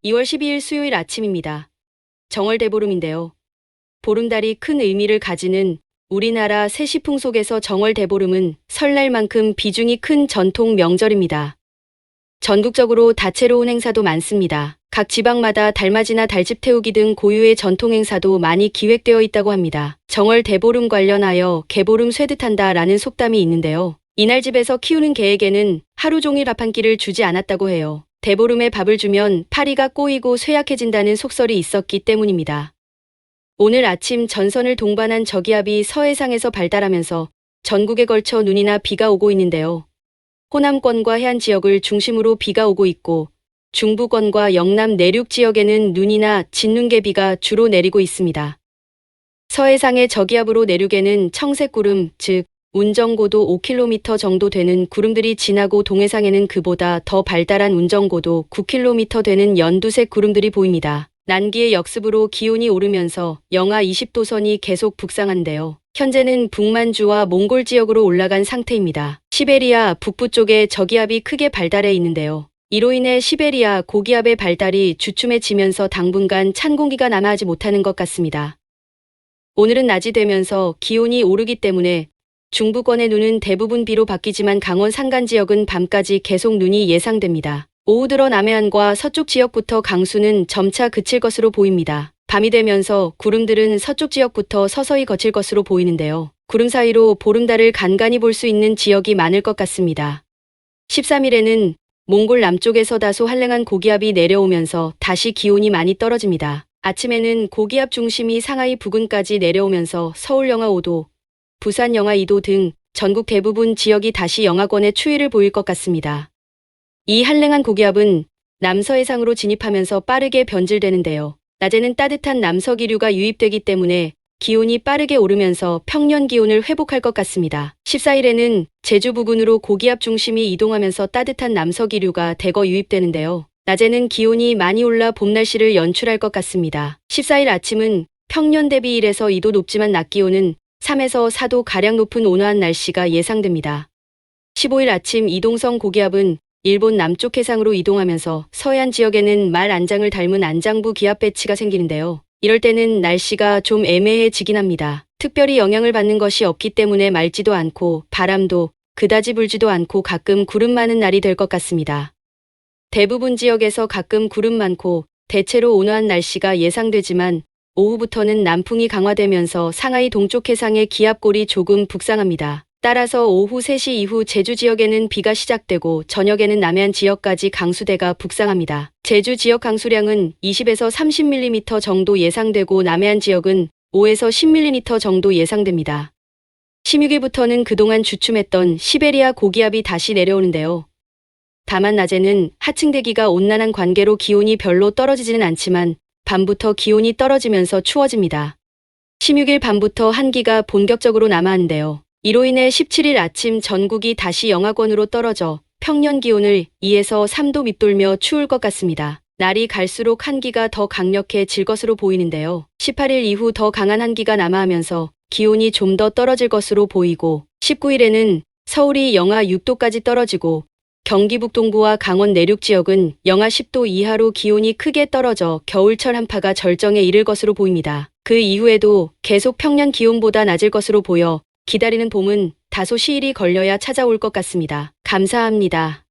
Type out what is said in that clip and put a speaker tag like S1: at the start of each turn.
S1: 2월 12일 수요일 아침입니다. 정월 대보름인데요. 보름달이 큰 의미를 가지는 우리나라 세시풍 속에서 정월 대보름은 설날만큼 비중이 큰 전통 명절입니다. 전국적으로 다채로운 행사도 많습니다. 각 지방마다 달맞이나 달집 태우기 등 고유의 전통 행사도 많이 기획되어 있다고 합니다. 정월 대보름 관련하여 개보름 쇠듯한다 라는 속담이 있는데요. 이날 집에서 키우는 개에게는 하루 종일 밥 한 끼를 주지 않았다고 해요. 대보름에 밥을 주면 파리가 꼬이고 쇠약해진다는 속설이 있었기 때문입니다. 오늘 아침 전선을 동반한 저기압이 서해상에서 발달하면서 전국에 걸쳐 눈이나 비가 오고 있는데요. 호남권과 해안 지역을 중심으로 비가 오고 있고 중부권과 영남 내륙 지역에는 눈이나 진눈개비가 주로 내리고 있습니다. 서해상의 저기압으로 내륙에는 청색구름, 즉 운정고도 5km 정도 되는 구름들이 지나고 동해상에는 그보다 더 발달한 운정고도 9km 되는 연두색 구름들이 보입니다. 난기의 역습으로 기온이 오르면서 영하 20도선이 계속 북상한데요. 현재는 북만주와 몽골 지역으로 올라간 상태입니다. 시베리아 북부 쪽에 저기압이 크게 발달해 있는데요. 이로 인해 시베리아 고기압의 발달이 주춤해지면서 당분간 찬 공기가 남하하지 못하는 것 같습니다. 오늘은 낮이 되면서 기온이 오르기 때문에 중부권의 눈은 대부분 비로 바뀌지만 강원 산간 지역은 밤까지 계속 눈이 예상됩니다. 오후 들어 남해안과 서쪽 지역부터 강수는 점차 그칠 것으로 보입니다. 밤이 되면서 구름들은 서쪽 지역부터 서서히 거칠 것으로 보이는데요. 구름 사이로 보름달을 간간히 볼 수 있는 지역이 많을 것 같습니다. 13일에는 몽골 남쪽에서 다소 한랭한 고기압이 내려오면서 다시 기온이 많이 떨어집니다. 아침에는 고기압 중심이 상하이 부근까지 내려오면서 서울 영하 5도, 부산 영하 2도 등 전국 대부분 지역이 다시 영하권의 추위를 보일 것 같습니다. 이 한랭한 고기압은 남서해상으로 진입하면서 빠르게 변질되는데요. 낮에는 따뜻한 남서기류가 유입되기 때문에 기온이 빠르게 오르면서 평년 기온을 회복할 것 같습니다. 14일에는 제주 부근으로 고기압 중심이 이동하면서 따뜻한 남서기류가 대거 유입되는데요. 낮에는 기온이 많이 올라 봄 날씨를 연출할 것 같습니다. 14일 아침은 평년 대비 1에서 2도 높지만 낮 기온은 3에서 4도 가량 높은 온화한 날씨가 예상됩니다. 15일 아침 이동성 고기압은 일본 남쪽 해상으로 이동하면서 서해안 지역에는 말 안장을 닮은 안장부 기압 배치가 생기는데요. 이럴 때는 날씨가 좀 애매해지긴 합니다. 특별히 영향을 받는 것이 없기 때문에 맑지도 않고 바람도 그다지 불지도 않고 가끔 구름 많은 날이 될 것 같습니다. 대부분 지역에서 가끔 구름 많고 대체로 온화한 날씨가 예상되지만 오후부터는 남풍이 강화되면서 상하이 동쪽 해상의 기압골이 조금 북상합니다. 따라서 오후 3시 이후 제주 지역에는 비가 시작되고 저녁에는 남해안 지역까지 강수대가 북상합니다. 제주 지역 강수량은 20에서 30mm 정도 예상되고 남해안 지역은 5에서 10mm 정도 예상됩니다. 16일부터는 그동안 주춤했던 시베리아 고기압이 다시 내려오는데요. 다만 낮에는 하층 대기가 온난한 관계로 기온이 별로 떨어지지는 않지만 밤부터 기온이 떨어지면서 추워집니다. 16일 밤부터 한기가 본격적으로 남하하는데요. 이로 인해 17일 아침 전국이 다시 영하권으로 떨어져 평년 기온을 2에서 3도 밑돌며 추울 것 같습니다. 날이 갈수록 한기가 더 강력해질 것으로 보이는데요. 18일 이후 더 강한 한기가 남하하면서 기온이 좀 더 떨어질 것으로 보이고 19일에는 서울이 영하 6도까지 떨어지고 경기 북동부와 강원 내륙 지역은 영하 10도 이하로 기온이 크게 떨어져 겨울철 한파가 절정에 이를 것으로 보입니다. 그 이후에도 계속 평년 기온보다 낮을 것으로 보여 기다리는 봄은 다소 시일이 걸려야 찾아올 것 같습니다. 감사합니다.